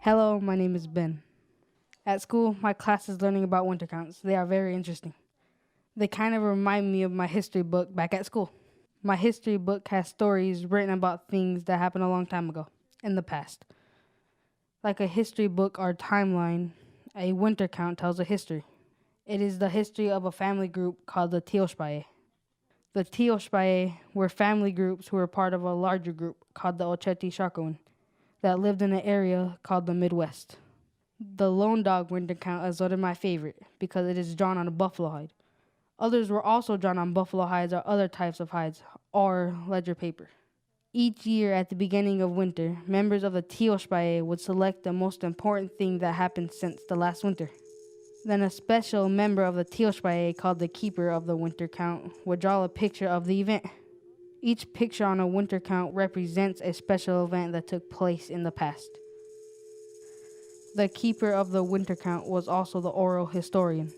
Hello, my name is Ben. At school, my class is learning about winter counts. They are very interesting. They kind of remind me of my history book back at school. My history book has stories written about things that happened a long time ago, in the past. Like a history book or timeline, a winter count tells a history. It is the history of a family group called the Teospaye. The Teospaye were family groups who were part of a larger group called the Ocheti Shakun that lived in an area called the Midwest. The Lone Dog winter count is one of my favorite because it is drawn on a buffalo hide. Others were also drawn on buffalo hides or other types of hides or ledger paper. Each year at the beginning of winter, members of the Teospaye would select the most important thing that happened since the last winter. Then a special member of the Teospaye called the keeper of the winter count would draw a picture of the event. Each picture on a winter count represents a special event that took place in the past. The keeper of the winter count was also the oral historian.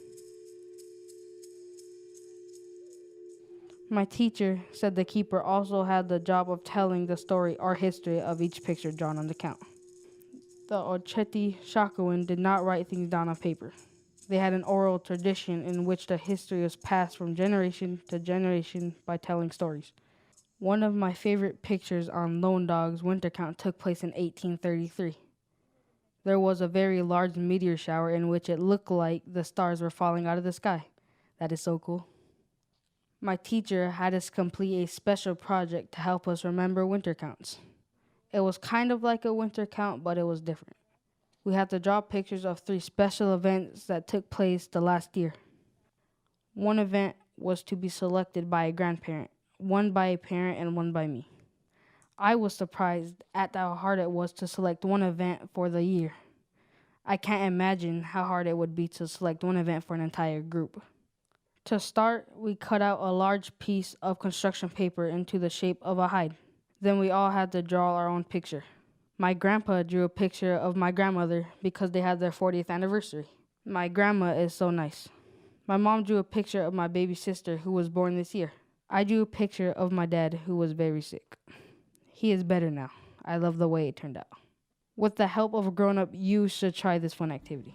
My teacher said the keeper also had the job of telling the story or history of each picture drawn on the count. The Ocheti Shakowin did not write things down on paper. They had an oral tradition in which the history was passed from generation to generation by telling stories. One of my favorite pictures on Lone Dog's winter count took place in 1833. There was a very large meteor shower in which it looked like the stars were falling out of the sky. That is so cool. My teacher had us complete a special project to help us remember winter counts. It was kind of like a winter count, but it was different. We had to draw pictures of 3 special events that took place the last year. One event was to be selected by a grandparent, one by a parent, and one by me. I was surprised at how hard it was to select one event for the year. I can't imagine how hard it would be to select one event for an entire group. To start, we cut out a large piece of construction paper into the shape of a hide. Then we all had to draw our own picture. My grandpa drew a picture of my grandmother because they had their 40th anniversary. My grandma is so nice. My mom drew a picture of my baby sister who was born this year. I drew a picture of my dad who was very sick. He is better now. I love the way it turned out. With the help of a grown-up, you should try this fun activity.